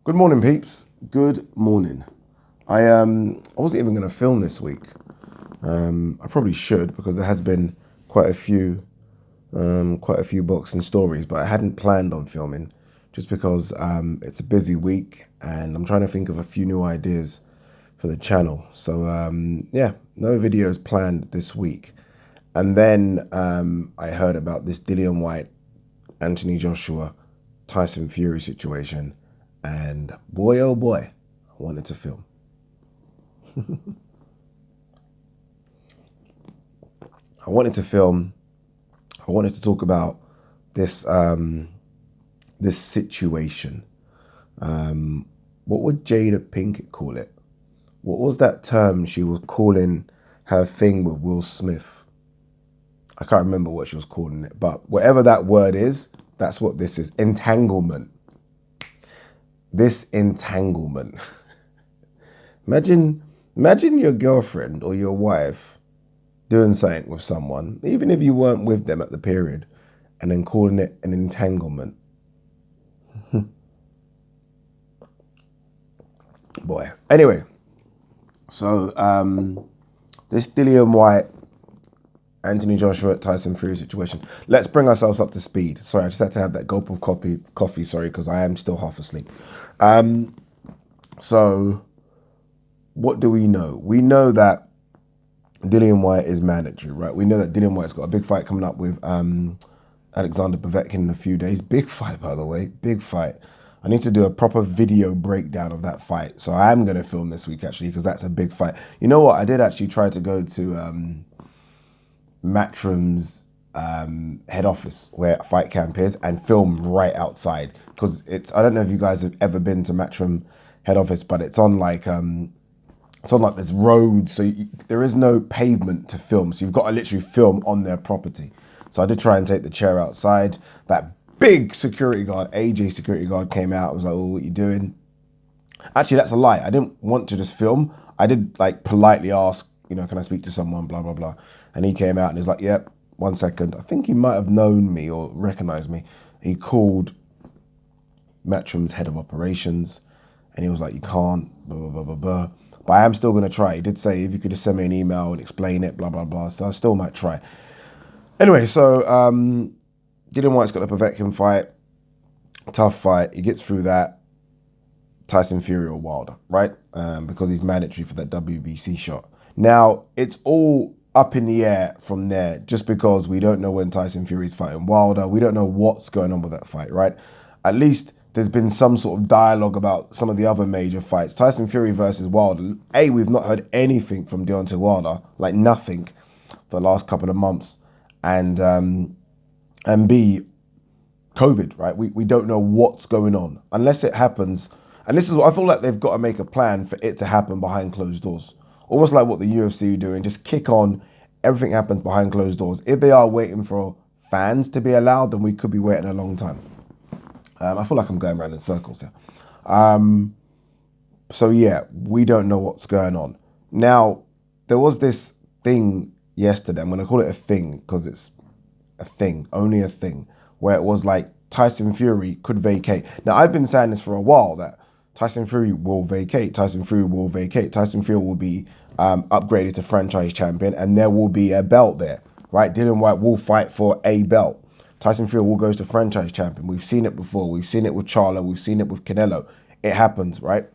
Good morning, peeps. Good morning. I wasn't even going to film this week. I probably should because there has been quite a few boxing stories, but I hadn't planned on filming just because it's a busy week and I'm trying to think of a few new ideas for the channel. So yeah, no videos planned this week. And then I heard about this DILLIAN WHYTE, Anthony Joshua, Tyson Fury situation. And boy, oh boy, I wanted to film. I wanted to talk about this this situation. What would Jada Pinkett call it? What was that term she was calling her thing with Will Smith? I can't remember what she was calling it, but whatever that word is, that's what this is. Entanglement. This entanglement. Imagine your girlfriend or your wife doing something with someone, even if you weren't with them at the period, and then calling it an entanglement. Boy. Anyway, so this DILLIAN WHYTE, Anthony Joshua, Tyson Fury situation. Let's bring ourselves up to speed. Sorry, I just had to have that gulp of coffee, sorry, because I am still half asleep. So what do we know? We know that DILLIAN WHYTE is mandatory, right? We know that DILLIAN WHYTE's got a big fight coming up with Alexander Povetkin in a few days. Big fight, by the way, big fight. I need to do a proper video breakdown of that fight. So I am going to film this week, actually, because that's a big fight. You know what? I did actually try to go to Matchroom's head office where Fight Camp is and film right outside, because I don't know if you guys have ever been to Matchroom head office, but it's on like this road, so there is no pavement to film, so you've got to literally film on their property. So I did try and take the chair outside. That big security guard, AJ security guard, came out. I was like, oh, what are you doing? Actually, that's a lie. I didn't want to just film. I did like politely ask, can I speak to someone, blah, blah, blah. And he came out and he's like, yep, 1 second. I think he might have known me or recognized me. He called Matchroom's head of operations and he was like, you can't, blah, blah, blah, blah, blah. But I am still going to try. He did say, if you could just send me an email and explain it, blah, blah, blah. So I still might try. Anyway, so DILLIAN WHYTE's got the Povetkin fight. Tough fight. He gets through that. Tyson Fury or Wilder, right? Because he's mandatory for that WBC shot. Now, it's all up in the air from there, just because we don't know when Tyson Fury's fighting Wilder. We don't know what's going on with that fight, right? At least there's been some sort of dialogue about some of the other major fights. Tyson Fury versus Wilder. A, we've not heard anything from Deontay Wilder, like nothing, for the last couple of months. And B, COVID, right? We don't know what's going on unless it happens. And this is what I feel like they've got to make a plan for it to happen behind closed doors. Almost like what the UFC are doing, just kick on, everything happens behind closed doors. If they are waiting for fans to be allowed, then we could be waiting a long time. I feel like I'm going around in circles here. So yeah, we don't know what's going on. Now, there was this thing yesterday, I'm going to call it a thing because it's a thing, only a thing, where it was like Tyson Fury could vacate. Now, I've been saying this for a while, that Tyson Fury will vacate. Tyson Fury will vacate. Tyson Fury will be upgraded to franchise champion and there will be a belt there, right? DILLIAN WHYTE will fight for a belt. Tyson Fury will go to franchise champion. We've seen it before. We've seen it with Charlo. We've seen it with Canelo. It happens, right?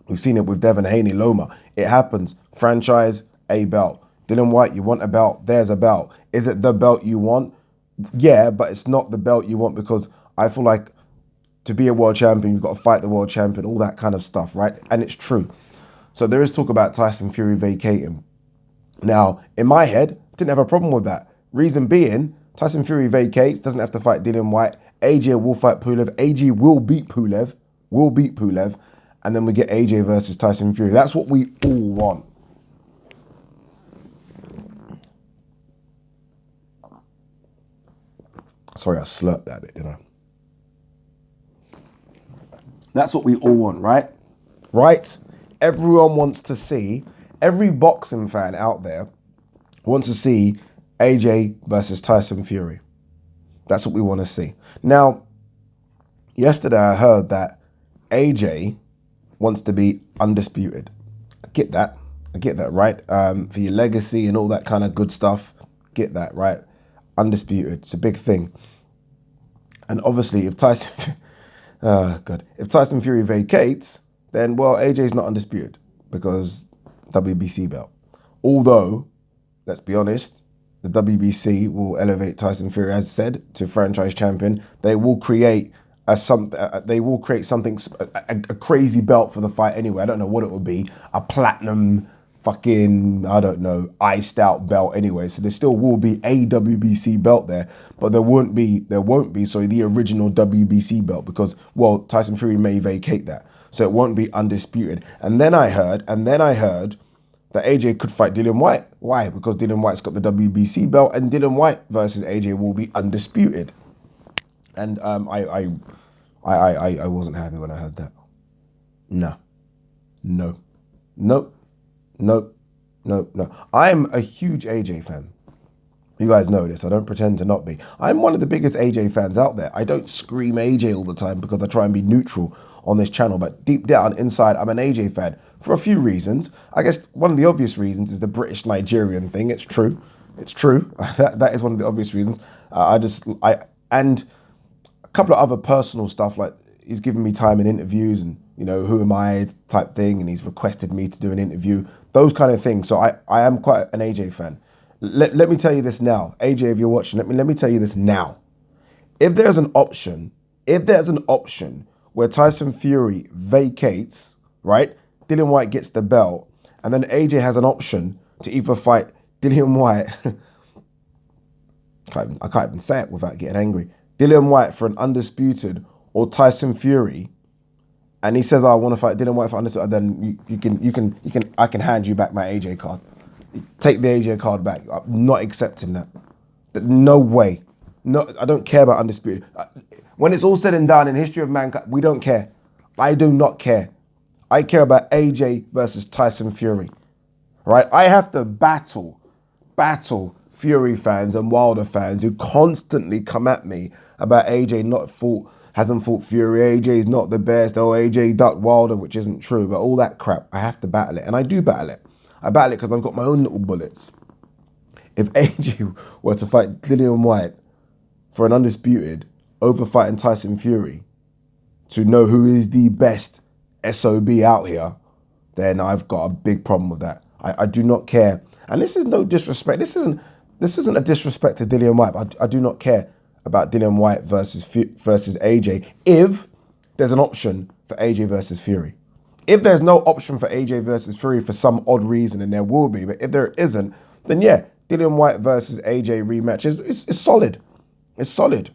We've seen it with Devin Haney, Loma. It happens. Franchise, a belt. DILLIAN WHYTE, you want a belt? There's a belt. Is it the belt you want? Yeah, but it's not the belt you want, because I feel like to be a world champion, you've got to fight the world champion, all that kind of stuff, right? And it's true. So there is talk about Tyson Fury vacating. Now, in my head, didn't have a problem with that. Reason being, Tyson Fury vacates, doesn't have to fight DILLIAN WHYTE. AJ will fight Pulev. AJ will beat Pulev. And then we get AJ versus Tyson Fury. That's what we all want. Sorry, I slurped that bit, didn't I? That's what we all want, right? Right? Everyone wants to see, every boxing fan out there wants to see AJ versus Tyson Fury. That's what we want to see. Now, yesterday I heard that AJ wants to be undisputed. I get that, right? For your legacy and all that kind of good stuff. Get that, right? Undisputed. It's a big thing. And obviously, if Tyson, if Tyson Fury vacates, then, well, AJ's not undisputed because WBC belt. Although, let's be honest, the WBC will elevate Tyson Fury, as said, to franchise champion. They will create something, a crazy belt for the fight anyway. I don't know what it will be. A platinum fucking, I don't know, iced out belt anyway. So there still will be a WBC belt there, but there won't be, the original WBC belt because, well, Tyson Fury may vacate that. So it won't be undisputed. And then I heard that AJ could fight Dillian White. Why? Because Dillian White's got the WBC belt and Dillian White versus AJ will be undisputed. And I wasn't happy when I heard that. No. I'm a huge AJ fan. You guys know this. I don't pretend to not be. I'm one of the biggest AJ fans out there. I don't scream AJ all the time because I try and be neutral on this channel. But deep down inside, I'm an AJ fan for a few reasons. I guess one of the obvious reasons is the British Nigerian thing. It's true. That is one of the obvious reasons. And a couple of other personal stuff, like he's given me time in interviews and, you know, who am I type thing, and he's requested me to do an interview, those kind of things. So I am quite an AJ fan. Let me tell you this now. AJ, if you're watching, let me tell you this now. If there's an option where Tyson Fury vacates, right? Dillian White gets the belt, and then AJ has an option to either fight Dillian White, I can't even say it without getting angry, Dillian White for an undisputed or Tyson Fury, and he says, I want to fight Dillian White for undisputed, then I can hand you back my AJ card. Take the AJ card back. I'm not accepting that. No way. No, I don't care about undisputed. When it's all said and done in history of mankind, we don't care. I do not care. I care about AJ versus Tyson Fury. Right? I have to battle Fury fans and Wilder fans who constantly come at me about AJ hasn't fought Fury, AJ's not the best, oh, AJ ducked Wilder, which isn't true, but all that crap, I have to battle it. And I do battle it. I battle it because I've got my own little bullets. If AJ were to fight Dillian White for an undisputed over fighting Tyson Fury to know who is the best SOB out here, then I've got a big problem with that. I do not care. And this is no disrespect. This isn't a disrespect to Dillian White. I do not care about Dillian White versus AJ if there's an option for AJ versus Fury. If there's no option for AJ versus Fury for some odd reason, and there will be, but if there isn't, then yeah, Dillian White versus AJ rematch is solid. It's solid.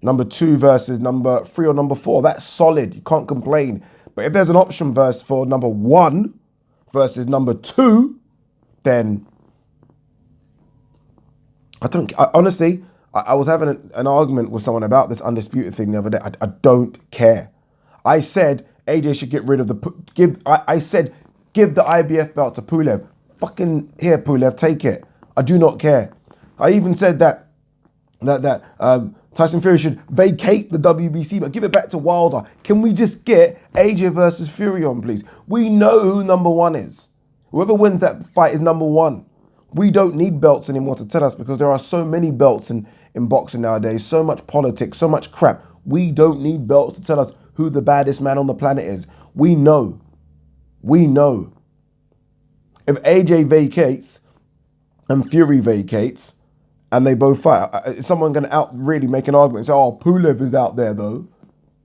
Number 2 versus number 3 or number 4, that's solid. You can't complain. But if there's an option for number 1 versus number 2, then honestly, I was having an argument with someone about this undisputed thing the other day. I don't care. I said AJ should get rid of give the IBF belt to Pulev. Fucking here, Pulev, take it. I do not care. I even said that Tyson Fury should vacate the WBC, but give it back to Wilder. Can we just get AJ versus Fury on, please? We know who number 1 is. Whoever wins that fight is number 1. We don't need belts anymore to tell us because there are so many belts in boxing nowadays, so much politics, so much crap. We don't need belts to tell us who the baddest man on the planet is. We know. If AJ vacates and Fury vacates and they both fight, is someone going to really make an argument and say, oh, Pulev is out there though?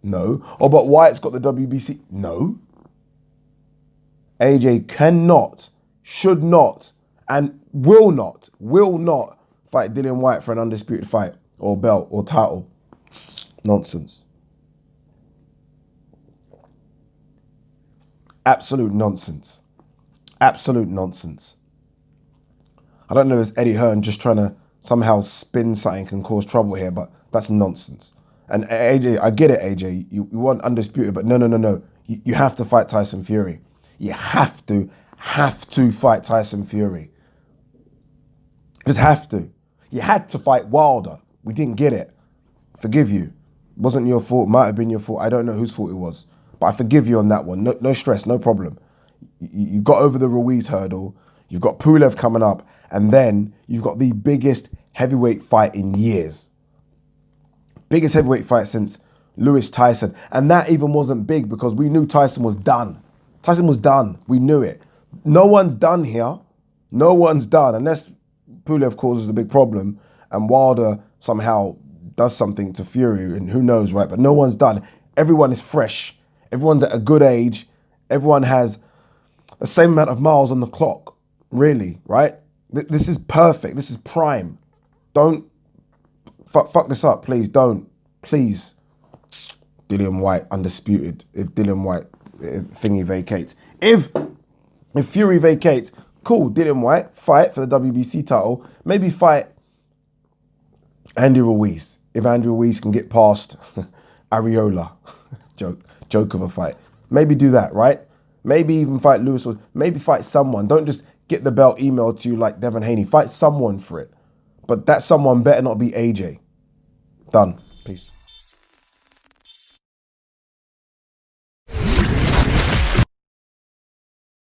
No. Oh, but White's got the WBC? No. AJ cannot, should not, and will not fight Dillian White for an undisputed fight or belt or title. Nonsense. Absolute nonsense. Absolute nonsense. I don't know if it's Eddie Hearn just trying to somehow spin something and cause trouble here, but that's nonsense. And AJ, I get it, AJ. You want undisputed, but no. You have to fight Tyson Fury. You have to fight Tyson Fury. Just have to. You had to fight Wilder. We didn't get it. Forgive you. Wasn't your fault. Might have been your fault. I don't know whose fault it was. But I forgive you on that one. No stress, no problem. You got over the Ruiz hurdle. You've got Pulev coming up. And then you've got the biggest heavyweight fight in years. Biggest heavyweight fight since Lewis Tyson. And that even wasn't big because we knew Tyson was done. Tyson was done. We knew it. No one's done here. No one's done. Unless Pulev causes a big problem and Wilder somehow does something to Fury, and who knows, right? But no one's done. Everyone is fresh. Everyone's at a good age. Everyone has the same amount of miles on the clock, really, right? This is perfect. This is prime. Don't fuck this up, please. Don't. Please. Dillian White, undisputed. If Dillian White thingy vacates. If Fury vacates, cool, Dillian White, fight for the WBC title. Maybe fight Andy Ruiz. If Andy Ruiz can get past Areola. Joke of a fight. Maybe do that, right? Maybe even fight Lewis, or maybe fight someone. Don't just get the belt emailed to you like Devin Haney. Fight someone for it. But that someone better not be AJ. Done. Peace.